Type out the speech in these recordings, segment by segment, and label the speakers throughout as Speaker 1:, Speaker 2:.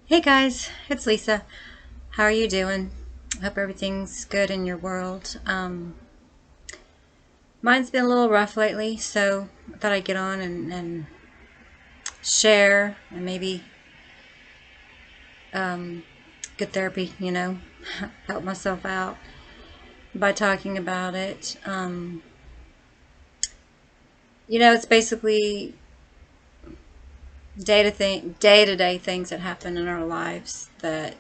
Speaker 1: Hey guys, it's Lisa. How are you doing? Hope everything's good in your world. Mine's been a little rough lately, so I thought I'd get on and share and maybe um, good therapy, help myself out by talking about it. It's basically day-to-day things that happen in our lives that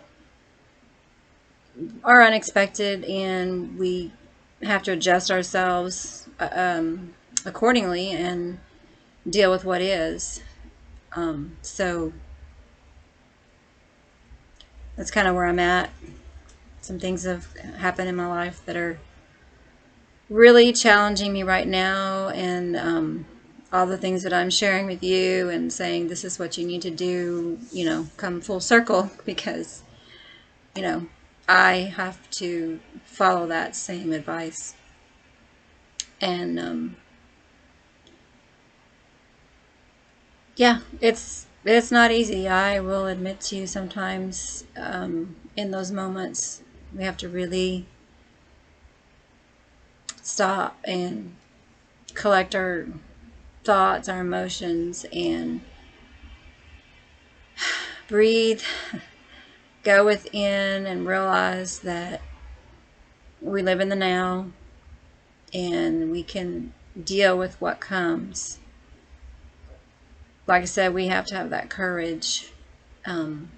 Speaker 1: are unexpected, and we have to adjust ourselves accordingly and deal with what is. So that's kind of where I'm at. Some things have happened in my life that are really challenging me right now, and all the things that I'm sharing with you and saying this is what you need to do, come full circle because, you know, I have to follow that same advice. And yeah, it's not easy. I will admit to you sometimes in those moments we have to really stop and collect our thoughts, our emotions, and breathe, go within, and realize that we live in the now and we can deal with what comes. Like I said, we have to have that courage. Um,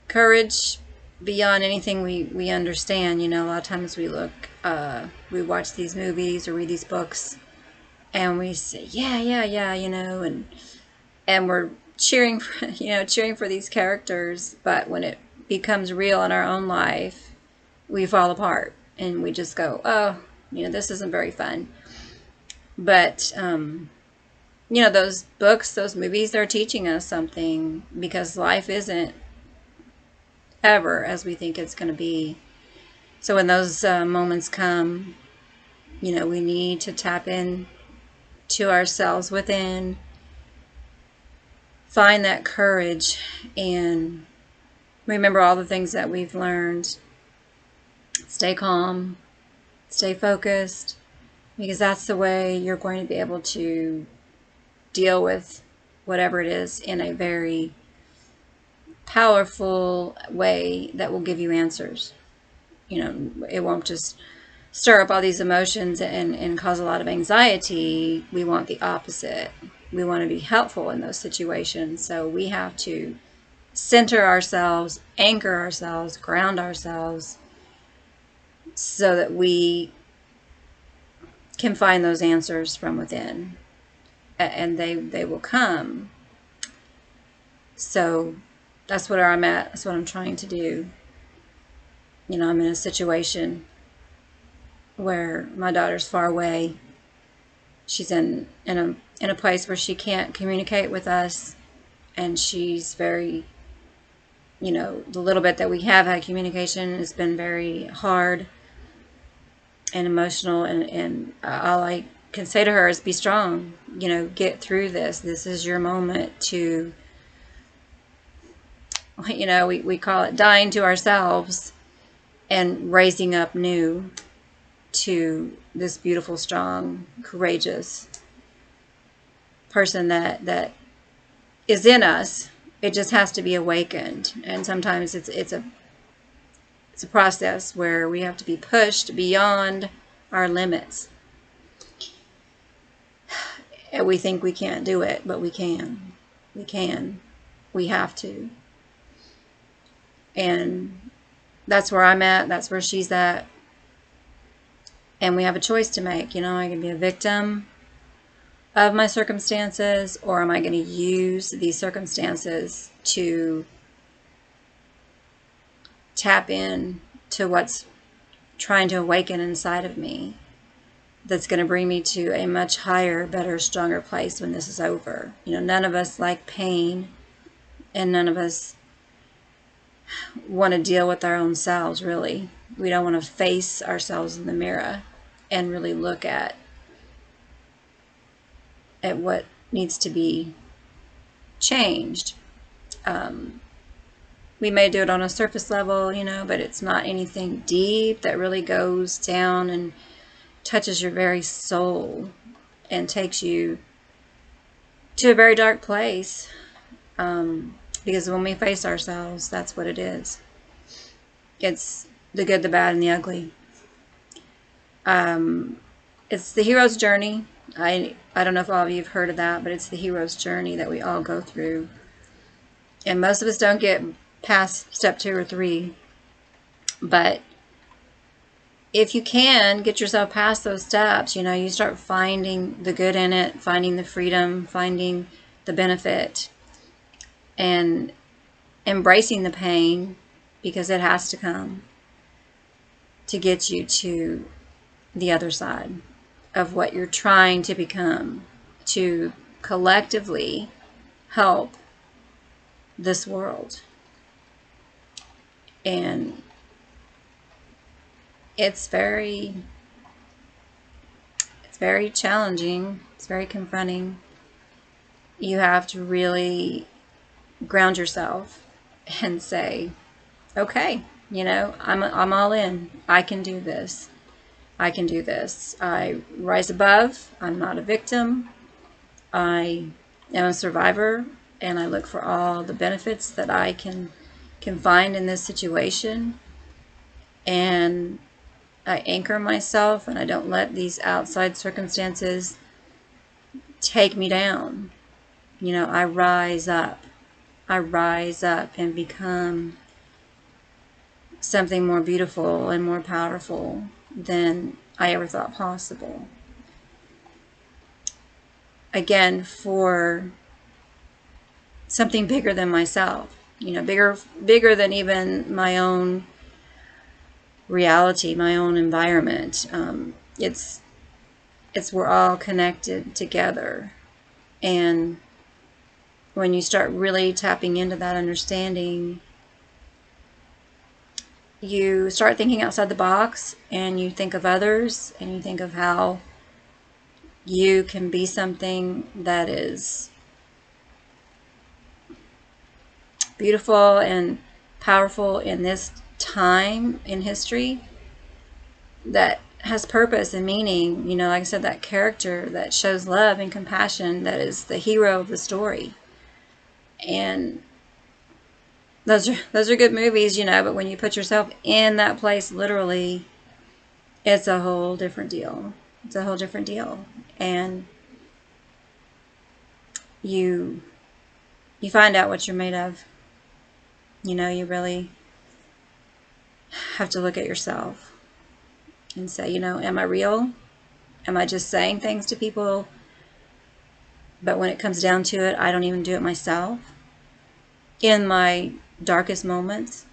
Speaker 1: Courage beyond anything we understand. A lot of times we watch these movies or read these books and we say, yeah, yeah, yeah, and we're cheering for, cheering for these characters, but when it becomes real in our own life, we fall apart and we just go, oh, this isn't very fun. But those books, those movies, they're teaching us something, because life isn't ever as we think it's going to be. So when those moments come, we need to tap in to ourselves within, find that courage, and remember all the things that we've learned. Stay calm, stay focused, because that's the way you're going to be able to deal with whatever it is in a very powerful way that will give you answers. It won't just stir up all these emotions and cause a lot of anxiety. We want the opposite. We want to be helpful in those situations. So we have to center ourselves, anchor ourselves, ground ourselves, so that we can find those answers from within, and they will come. So that's what I'm at. That's what I'm trying to do. I'm in a situation where my daughter's far away. She's in a place where she can't communicate with us, and she's very, the little bit that we have had communication has been very hard and emotional, and all I can say to her is be strong, get through this. This is your moment to, we call it dying to ourselves and raising up new to this beautiful, strong, courageous person that is in us. It just has to be awakened, and sometimes it's a process where we have to be pushed beyond our limits. And we think we can't do it, but we can. We can. We have to. And that's where I'm at. That's where she's at. And we have a choice to make. I can be a victim of my circumstances, or am I going to use these circumstances to tap in to what's trying to awaken inside of me, that's going to bring me to a much higher, better, stronger place when this is over. None of us like pain, and none of us want to deal with our own selves, really. We don't want to face ourselves in the mirror and really look at what needs to be changed. We may do it on a surface level, but it's not anything deep that really goes down and touches your very soul and takes you to a very dark place. Because when we face ourselves, that's what it is. It's the good, the bad, and the ugly. It's the hero's journey. I don't know if all of you have heard of that, but it's the hero's journey that we all go through. And most of us don't get past step 2 or 3. But if you can get yourself past those steps, you start finding the good in it, finding the freedom, finding the benefit, and embracing the pain, because it has to come to get you to the other side of what you're trying to become, to collectively help this world. And it's very challenging. It's very confronting. You have to really ground yourself and say, okay, I'm all in. I can do this. I can do this. I rise above. I'm not a victim. I am a survivor, and I look for all the benefits that I can find in this situation. And I anchor myself, and I don't let these outside circumstances take me down. I rise up. I rise up and become something more beautiful and more powerful than I ever thought possible. Again, for something bigger than myself, bigger than even my own reality, my own environment. It's we're all connected together. And when you start really tapping into that understanding, you start thinking outside the box, and you think of others, and you think of how you can be something that is beautiful and powerful in this time in history, that has purpose and meaning. Like I said, that character that shows love and compassion, that is the hero of the story. And those are good movies, but when you put yourself in that place, literally, it's a whole different deal. It's a whole different deal. And you find out what you're made of. You really have to look at yourself and say, am I real? Am I just saying things to people, but when it comes down to it, I don't even do it myself in my darkest moments?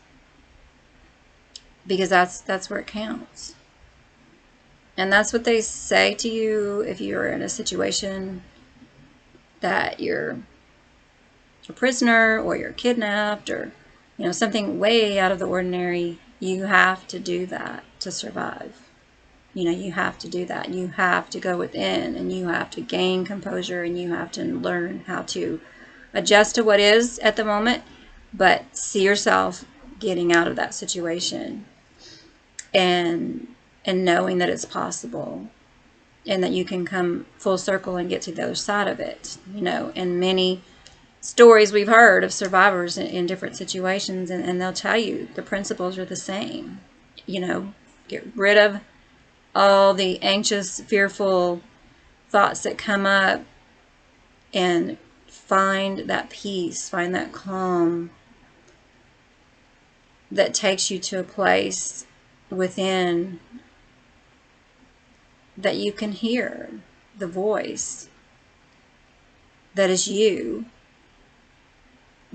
Speaker 1: Because that's where it counts. And that's what they say to you if you're in a situation that you're a prisoner, or you're kidnapped, or something way out of the ordinary. You have to do that to survive. You have to do that. You have to go within, and you have to gain composure, and you have to learn how to adjust to what is at the moment, but see yourself getting out of that situation, and knowing that it's possible, and that you can come full circle and get to the other side of it. And many stories we've heard of survivors in different situations, and they'll tell you the principles are the same. Get rid of all the anxious, fearful thoughts that come up, and find that peace, find that calm that takes you to a place within that you can hear the voice that is you,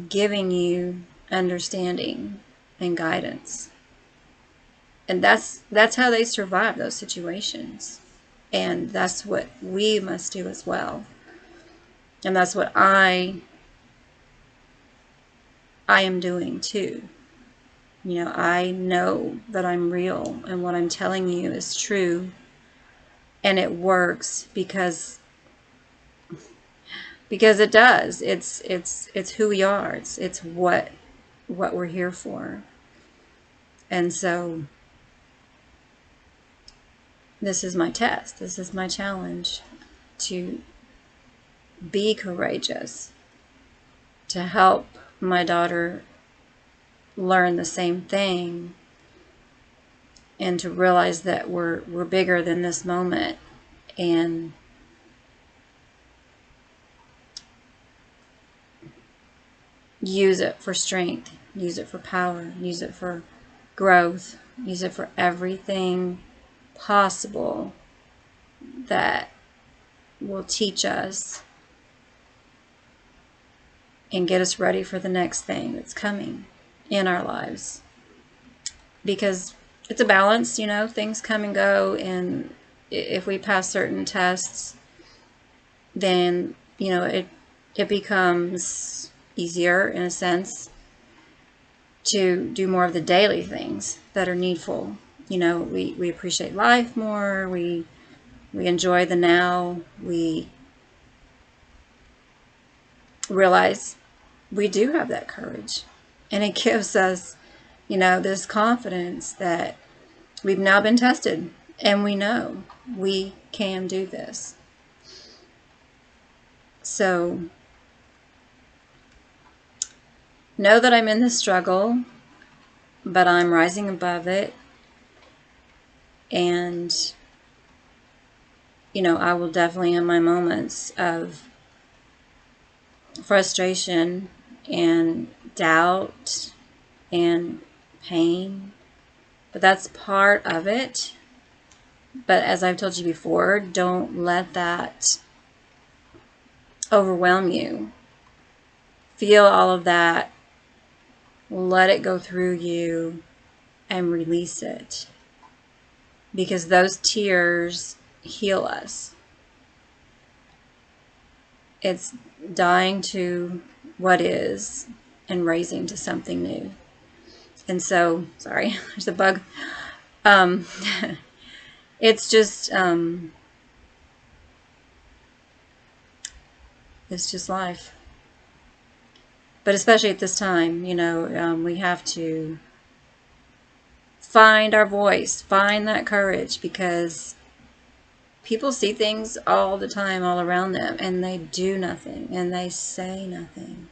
Speaker 1: giving you understanding and guidance. And that's how they survive those situations. And that's what we must do as well. And that's what I am doing too. I know that I'm real, and what I'm telling you is true, and it works, because because it does. It's who we are. It's what we're here for. And so this is my test. This is my challenge, to be courageous, to help my daughter learn the same thing, and to realize that we're bigger than this moment, and use it for strength, use it for power, use it for growth, use it for everything possible that will teach us and get us ready for the next thing that's coming in our lives. Because it's a balance, you know, things come and go, and if we pass certain tests, then, you know, it becomes easier in a sense to do more of the daily things that are needful. You know, we appreciate life more, we enjoy the now, we realize we do have that courage. And it gives us, you know, this confidence that we've now been tested and we know we can do this. So know that I'm in this struggle, but I'm rising above it. And, you know, I will definitely have my moments of frustration and doubt and pain, but that's part of it. But as I've told you before, don't let that overwhelm you. Feel all of that, let it go through you, and release it, because those tears heal us. It's dying to what is and raising to something new. And so, sorry, there's a bug. It's just, it's just life. But especially at this time, you know, we have to find our voice, find that courage, because people see things all the time all around them, and they do nothing, and they say nothing.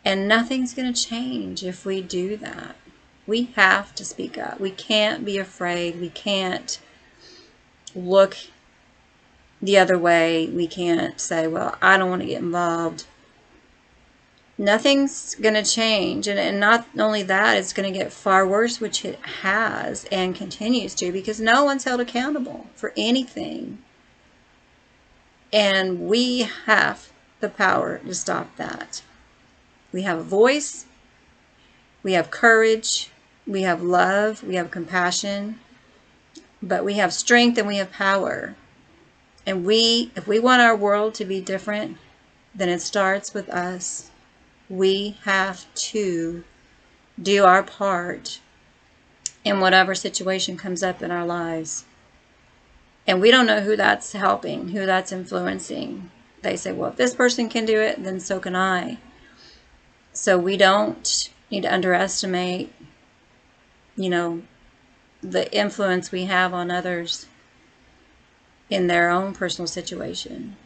Speaker 1: And nothing's going to change if we do that. We have to speak up. We can't be afraid. We can't look the other way. We can't say, well, I don't want to get involved. Nothing's going to change. And not only that, it's going to get far worse, which it has and continues to, because no one's held accountable for anything. And we have the power to stop that. We have a voice, we have courage, we have love, we have compassion, but we have strength and we have power. And if we want our world to be different, then it starts with us. We have to do our part in whatever situation comes up in our lives. And we don't know who that's helping, who that's influencing. They say, well, if this person can do it, then so can I. So we don't need to underestimate, you know, the influence we have on others in their own personal situation.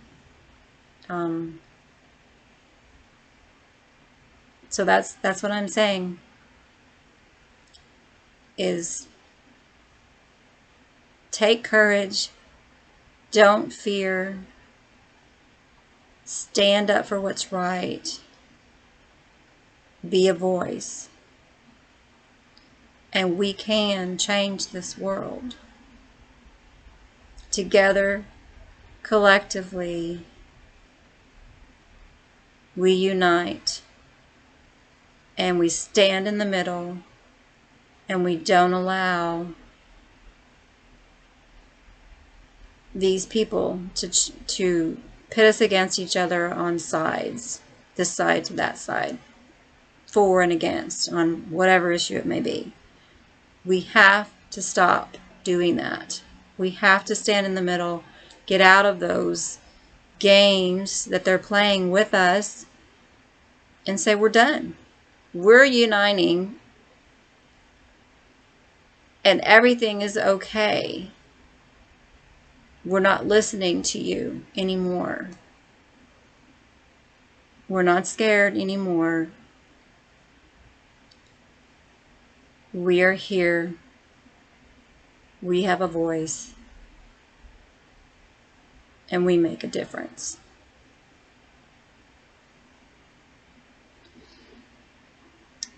Speaker 1: So that's what I'm saying, is take courage, don't fear, stand up for what's right, be a voice, and we can change this world. Together, collectively, we unite, and we stand in the middle, and we don't allow these people to pit us against each other on sides, this side to that side, for and against, on whatever issue it may be. We have to stop doing that. We have to stand in the middle, get out of those games that they're playing with us and say, we're done. We're uniting and everything is okay. We're not listening to you anymore. We're not scared anymore. We are here. We have a voice. And we make a difference.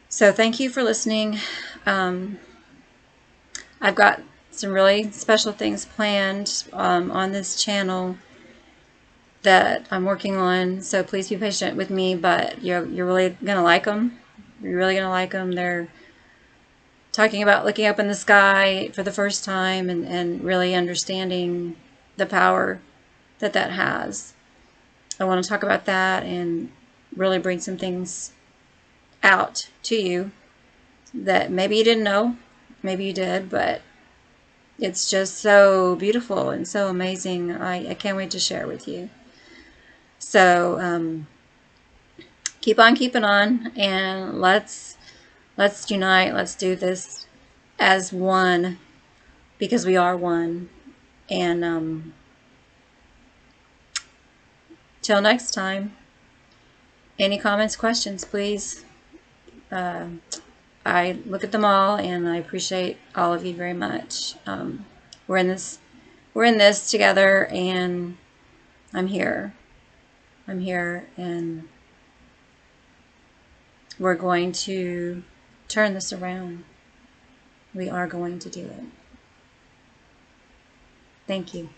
Speaker 1: So thank you for listening. I've got some really special things planned on this channel that I'm working on. So please be patient with me, but you're really going to like them. You're really going to like them. They're talking about looking up in the sky for the first time and really understanding the power that that has. I want to talk about that and really bring some things out to you that maybe you didn't know, maybe you did, but it's just so beautiful and so amazing. I can't wait to share with you. So keep on keeping on, and let's unite. Let's do this as one, because we are one. And till next time, any comments, questions, please. I look at them all, and I appreciate all of you very much. We're in this together, and I'm here. I'm here, and we're going to turn this around. We are going to do it. Thank you.